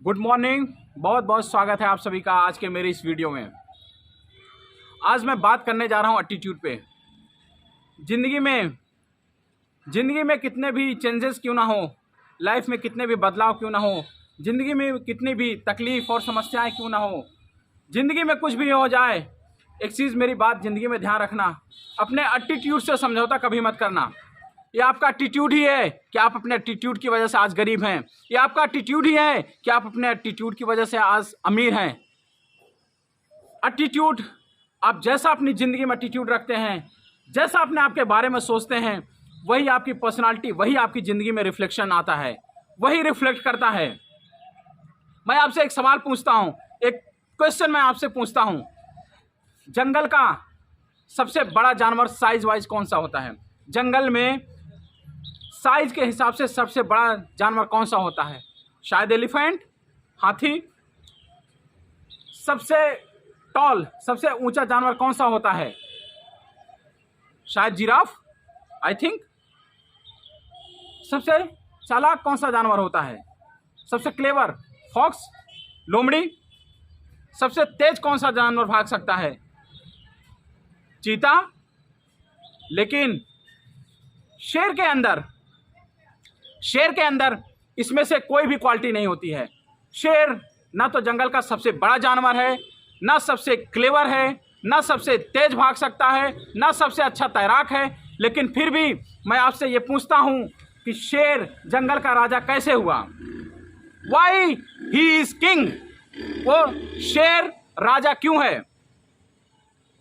Good morning. बहुत बहुत स्वागत है आप सभी का आज के मेरे इस वीडियो में। आज मैं बात करने जा रहा हूँ एटीट्यूड पे। ज़िंदगी में कितने भी चेंजेस क्यों ना हो, लाइफ में कितने भी बदलाव क्यों ना हो, ज़िंदगी में कितनी भी तकलीफ़ और समस्याएं क्यों ना हो, ज़िंदगी में कुछ भी हो जाए, एक चीज़ मेरी बात ज़िंदगी में ध्यान रखना, अपने एटीट्यूड से समझौता कभी मत करना। ये आपका एटीट्यूड ही है कि आप अपने एटीट्यूड की वजह से आज गरीब हैं। ये आपका एटीट्यूड ही है कि आप अपने एटीट्यूड की वजह से आज अमीर हैं। एटीट्यूड, आप जैसा अपनी ज़िंदगी में एटीट्यूड रखते हैं, जैसा अपने आप के बारे में सोचते हैं, वही आपकी पर्सनालिटी, वही आपकी ज़िंदगी में रिफ्लेक्शन आता है, वही रिफ्लेक्ट करता है। मैं आपसे एक सवाल पूछता हूँ, एक क्वेश्चन मैं आपसे पूछता हूँ, जंगल का सबसे बड़ा जानवर साइज वाइज कौन सा होता है? जंगल में साइज के हिसाब से सबसे बड़ा जानवर कौन सा होता है? शायद एलिफेंट, हाथी। सबसे टॉल, सबसे ऊंचा जानवर कौन सा होता है? शायद जिराफ, आई थिंक। सबसे चालाक कौन सा जानवर होता है? सबसे क्लेवर, फॉक्स, लोमड़ी। सबसे तेज कौन सा जानवर भाग सकता है? चीता। लेकिन शेर के अंदर इसमें से कोई भी क्वालिटी नहीं होती है। शेर ना तो जंगल का सबसे बड़ा जानवर है, ना सबसे क्लेवर है, ना सबसे तेज भाग सकता है, ना सबसे अच्छा तैराक है। लेकिन फिर भी मैं आपसे ये पूछता हूँ कि शेर जंगल का राजा कैसे हुआ? Why he is king? वो शेर राजा क्यों है?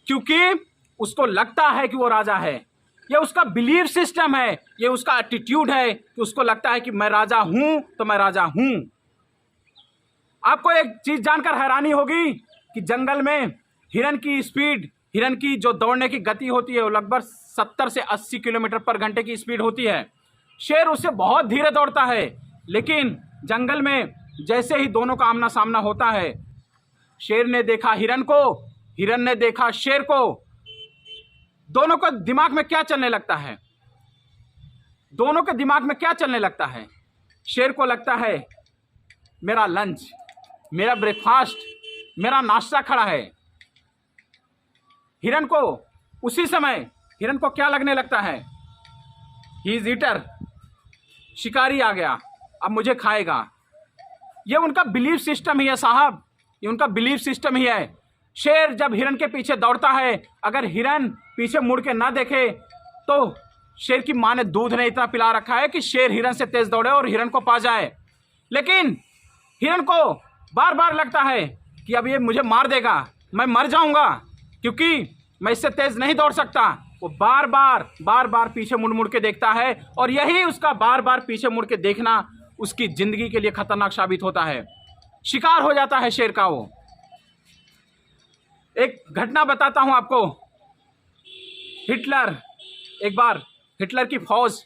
क्योंकि उसको लगता है कि वो राजा है। ये उसका बिलीफ सिस्टम है, ये उसका एटीट्यूड है कि उसको लगता है कि मैं राजा हूं तो मैं राजा हूं। आपको एक चीज जानकर हैरानी होगी कि जंगल में हिरन की स्पीड, हिरन की जो दौड़ने की गति होती है वो लगभग 70 से 80 किलोमीटर पर घंटे की स्पीड होती है। शेर उससे बहुत धीरे दौड़ता है। लेकिन जंगल में जैसे ही दोनों का आमना सामना होता है, शेर ने देखा हिरन को, हिरन ने देखा शेर को, दोनों को दिमाग में क्या चलने लगता है? दोनों के दिमाग में क्या चलने लगता है? शेर को लगता है मेरा लंच, मेरा ब्रेकफास्ट, मेरा नाश्ता खड़ा है। हिरन को उसी समय हिरन को क्या लगने लगता है? ही इज ईटर, शिकारी आ गया, अब मुझे खाएगा। ये उनका बिलीफ सिस्टम ही है साहब, ये उनका बिलीफ सिस्टम ही है। शेर जब हिरन के पीछे दौड़ता है, अगर हिरन पीछे मुड़ के ना देखे तो शेर की माँ ने दूध नहीं इतना पिला रखा है कि शेर हिरन से तेज दौड़े और हिरन को पा जाए। लेकिन हिरन को बार बार लगता है कि अब ये मुझे मार देगा, मैं मर जाऊंगा, क्योंकि मैं इससे तेज नहीं दौड़ सकता। वो बार बार पीछे मुड़ मुड़ के देखता है और यही उसका बार बार पीछे मुड़ के देखना उसकी जिंदगी के लिए खतरनाक साबित होता है। शिकार हो जाता है शेर का वो। एक घटना बताता हूं आपको। एक बार हिटलर की फौज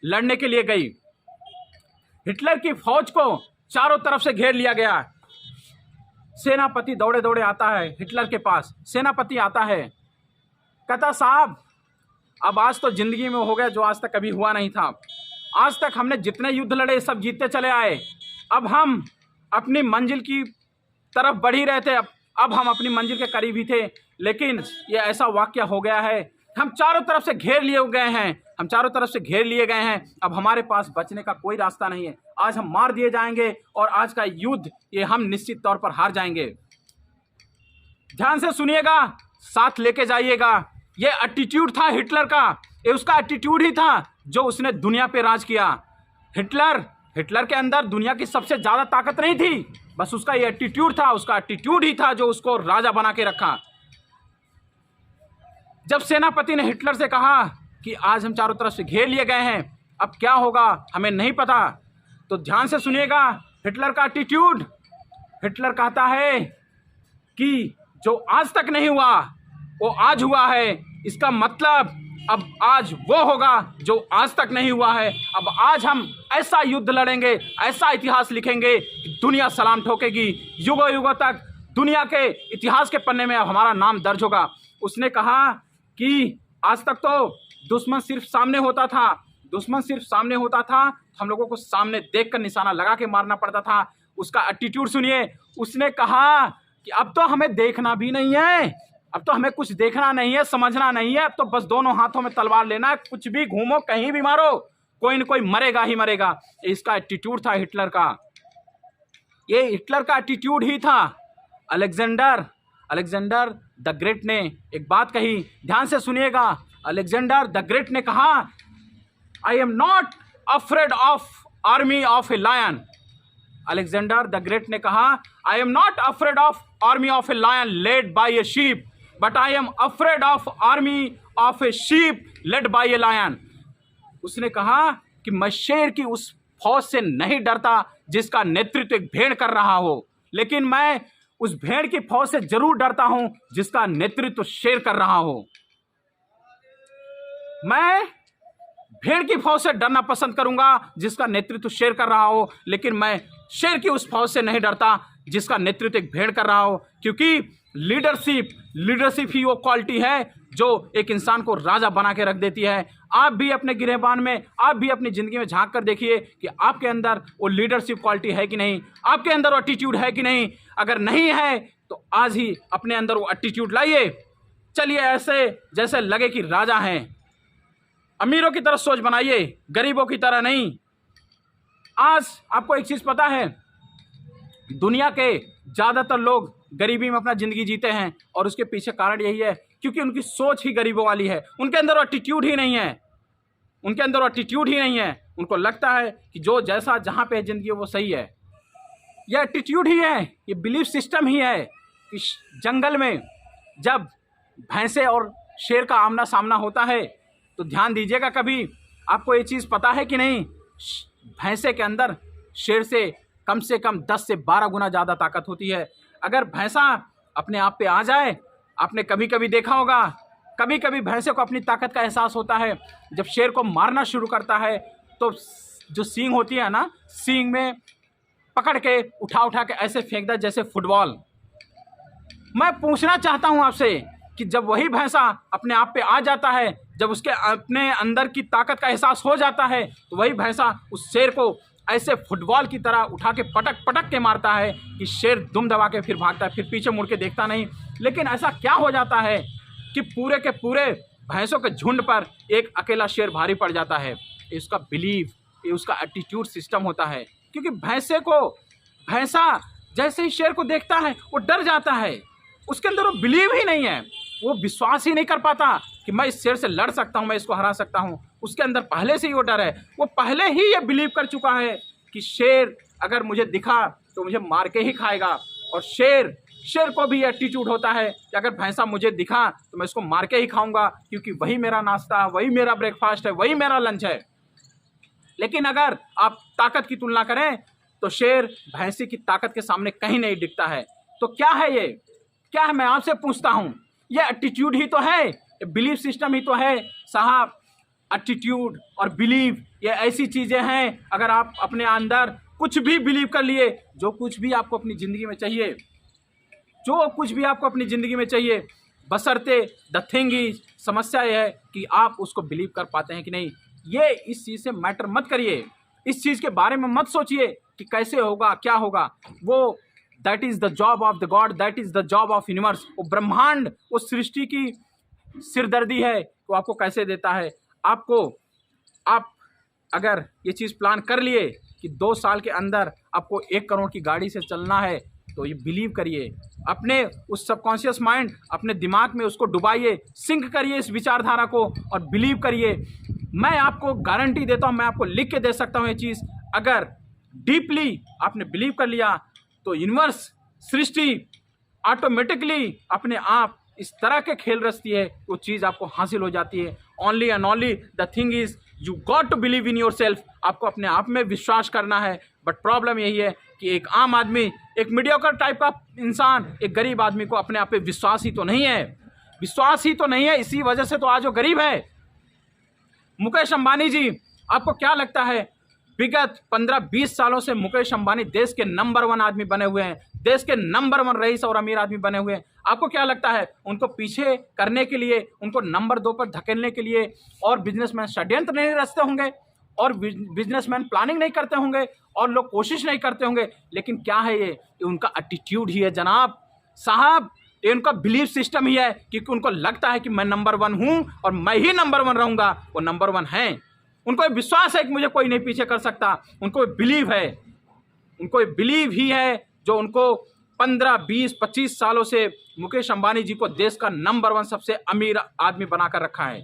लड़ने के लिए गई। हिटलर की फौज को चारों तरफ से घेर लिया गया। सेनापति दौड़े दौड़े आता है हिटलर के पास। सेनापति आता है, कहता साहब अब आज तो जिंदगी में हो गया जो आज तक कभी हुआ नहीं था। आज तक हमने जितने युद्ध लड़े सब जीतते चले आए। अब हम अपनी मंजिल की तरफ बढ़ ही रहे थे, अब हम अपनी मंजिल के करीब ही थे, लेकिन ये ऐसा वाकया हो गया है, हम चारों तरफ से घेर लिए गए हैं, अब हमारे पास बचने का कोई रास्ता नहीं है। आज हम मार दिए जाएंगे और आज का युद्ध ये हम निश्चित तौर पर हार जाएंगे। ध्यान से सुनिएगा, साथ लेके जाइएगा। ये एटीट्यूड था हिटलर का, ये उसका एटीट्यूड ही था जो उसने दुनिया पे राज किया। हिटलर के अंदर दुनिया की सबसे ज्यादा ताकत नहीं थी, बस उसका ये एटीट्यूड था, उसका एटीट्यूड ही था जो उसको राजा बना के रखा। जब सेनापति ने हिटलर से कहा कि आज हम चारों तरफ से घेर लिए गए हैं, अब क्या होगा हमें नहीं पता, तो ध्यान से सुनिएगा हिटलर का एटीट्यूड। हिटलर कहता है कि जो आज तक नहीं हुआ वो आज हुआ है, इसका मतलब अब आज वो होगा जो आज तक नहीं हुआ है। अब आज हम ऐसा युद्ध लड़ेंगे, ऐसा इतिहास लिखेंगे कि दुनिया सलाम ठोकेगी, युगों युगों तक दुनिया के इतिहास के पन्ने में अब हमारा नाम दर्ज होगा। उसने कहा कि आज तक तो दुश्मन सिर्फ सामने होता था, हम लोगों को सामने देखकर निशाना लगा के मारना पड़ता था। उसका एटीट्यूड सुनिए। उसने कहा कि अब तो हमें देखना भी नहीं है, अब तो हमें कुछ देखना नहीं है, समझना नहीं है, अब तो बस दोनों हाथों में तलवार लेना है, कुछ भी घूमो, कहीं भी मारो, कोई न कोई मरेगा ही मरेगा। इसका एटीट्यूड था हिटलर का, ये हिटलर का एटीट्यूड ही था। अलेक्जेंडर द ग्रेट ने एक बात कही, ध्यान से सुनिएगा। अलेक्जेंडर द ग्रेट ने कहा, I am not afraid of army of a lion. Alexander the Great ने कहा, I am not afraid of army of a lion led by a sheep, but I am afraid of army of a sheep led by a lion. उसने कहा कि मैं शेर की उस फौज से नहीं डरता जिसका नेतृत्व एक भेड़ कर रहा हो, लेकिन मैं उस भेड़ की फौज से जरूर डरता हूं जिसका नेतृत्व शेर कर रहा हो। मैं भेड़ की फौज से डरना पसंद करूंगा जिसका नेतृत्व शेर कर रहा हो, लेकिन मैं शेर की उस फौज से नहीं डरता जिसका नेतृत्व एक भेड़ कर रहा हो, क्योंकि लीडरशिप ही वो क्वालिटी है जो एक इंसान को राजा बना के रख देती है। आप भी अपने गिरहबान में, आप भी अपनी ज़िंदगी में झांक कर देखिए कि आपके अंदर वो लीडरशिप क्वालिटी है कि नहीं, आपके अंदर वो एटीट्यूड है कि नहीं। अगर नहीं है तो आज ही अपने अंदर वो एटीट्यूड लाइए, चलिए ऐसे जैसे लगे कि राजा हैं। अमीरों की तरह सोच बनाइए, गरीबों की तरह नहीं। आज आपको एक चीज़ पता है, दुनिया के ज़्यादातर लोग गरीबी में अपना ज़िंदगी जीते हैं, और उसके पीछे कारण यही है क्योंकि उनकी सोच ही गरीबों वाली है। उनके अंदर एटीट्यूड ही नहीं है, उनके अंदर एटीट्यूड ही नहीं है। उनको लगता है कि जो जैसा जहाँ पे है ज़िंदगी वो सही है। यह एटीट्यूड ही है, ये बिलीफ सिस्टम ही है कि जंगल में जब भैंसे और शेर का आमना सामना होता है तो ध्यान दीजिएगा, कभी आपको ये चीज़ पता है कि नहीं, भैंसे के अंदर शेर से कम 10 से 12 गुना ज़्यादा ताकत होती है। अगर भैंसा अपने आप पे आ जाए, आपने कभी कभी देखा होगा, कभी कभी भैंसे को अपनी ताकत का एहसास होता है। जब शेर को मारना शुरू करता है तो जो सींग होती है ना, सींग में पकड़ के उठा के ऐसे फेंकता है जैसे फुटबॉल। मैं पूछना चाहता हूं आपसे कि जब वही भैंसा अपने आप पे आ जाता है, जब उसके अपने अंदर की ताकत का एहसास हो जाता है, तो वही भैंसा उस शेर को ऐसे फुटबॉल की तरह उठा के पटक के मारता है कि शेर दुम दबा के फिर भागता है, फिर पीछे मुड़ के देखता नहीं। लेकिन ऐसा क्या हो जाता है कि पूरे के पूरे भैंसों के झुंड पर एक अकेला शेर भारी पड़ जाता है। ये उसका बिलीव, ये उसका एटीट्यूड सिस्टम होता है। क्योंकि भैंसा जैसे ही शेर को देखता है वो डर जाता है, उसके अंदर वो बिलीव ही नहीं है, वो विश्वास ही नहीं कर पाता कि मैं इस शेर से लड़ सकता हूँ, मैं इसको हरा सकता हूँ। उसके अंदर पहले से ही वो डर है, वो पहले ही ये बिलीव कर चुका है कि शेर अगर मुझे दिखा तो मुझे मार के ही खाएगा। और शेर को भी एटीट्यूड होता है कि अगर भैंसा मुझे दिखा तो मैं इसको मार के ही खाऊंगा, क्योंकि वही मेरा नाश्ता, वही मेरा ब्रेकफास्ट है, वही मेरा लंच है। लेकिन अगर आप ताकत की तुलना करें तो शेर भैंसे की ताकत के सामने कहीं नहीं दिखता है। तो क्या है ये, क्या है, मैं आपसे पूछता हूँ, ये एटीट्यूड ही तो है, ये बिलीफ सिस्टम ही तो है साहब। एटीट्यूड और बिलीव ये ऐसी चीज़ें हैं, अगर आप अपने अंदर कुछ भी बिलीव कर लिए, जो कुछ भी आपको अपनी ज़िंदगी में चाहिए, जो कुछ भी आपको अपनी ज़िंदगी में चाहिए, बशर्ते द थिंग इज, समस्या यह है कि आप उसको बिलीव कर पाते हैं कि नहीं। ये इस चीज़ से मैटर मत करिए, इस चीज़ के बारे में मत सोचिए कि कैसे होगा, क्या होगा। वो that is the job of the God, that is the job of universe. वो ब्रह्मांड, वो सृष्टि की सिरदर्दी है, वो आपको कैसे देता है। आप अगर ये चीज़ प्लान कर लिए कि 2 साल के अंदर आपको 1 करोड़ की गाड़ी से चलना है, तो ये बिलीव करिए, अपने उस सबकॉन्शियस माइंड, अपने दिमाग में उसको डुबाइए, सिंक करिए इस विचारधारा को और बिलीव करिए। मैं आपको गारंटी देता हूँ, मैं आपको लिख के दे सकता हूँ ये चीज़, अगर डीपली आपने बिलीव कर लिया तो यूनिवर्स, सृष्टि ऑटोमेटिकली अपने आप इस तरह के खेल रचती है, वो चीज़ आपको हासिल हो जाती है। Only and only the thing is you got to believe in yourself. आपको अपने आप में विश्वास करना है। बट प्रॉब्लम यही है कि एक आम आदमी, एक मीडियोकर टाइप का इंसान, एक गरीब आदमी को अपने आप पे विश्वास ही तो नहीं है, विश्वास ही तो नहीं है। इसी वजह से तो आज वो गरीब है। मुकेश अंबानी जी, आपको क्या लगता है, विगत 15-20 सालों से मुकेश अंबानी देश के नंबर 1 आदमी बने हुए हैं, देश के नंबर 1 रईस और अमीर आदमी बने हुए हैं। आपको क्या लगता है, उनको पीछे करने के लिए, उनको नंबर 2 पर धकेलने के लिए और बिजनेसमैन षड्यंत्र नहीं रचते होंगे? और बिजनेसमैन प्लानिंग नहीं करते होंगे और लोग कोशिश नहीं करते होंगे, लेकिन क्या है ये उनका एटीट्यूड ही है जनाब साहब, ये उनका बिलीफ सिस्टम ही है, क्योंकि उनको लगता है कि मैं नंबर 1 हूँ और मैं ही नंबर 1 रहूँगा। वो नंबर 1 हैं, उनको विश्वास है कि मुझे कोई नहीं पीछे कर सकता, उनको बिलीव है, उनको बिलीव ही है जो उनको 15, 20, 25 सालों से मुकेश अंबानी जी को देश का नंबर 1 सबसे अमीर आदमी बनाकर रखा है।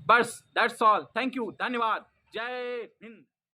बस दैट्स ऑल। थैंक यू, धन्यवाद, जय हिंद।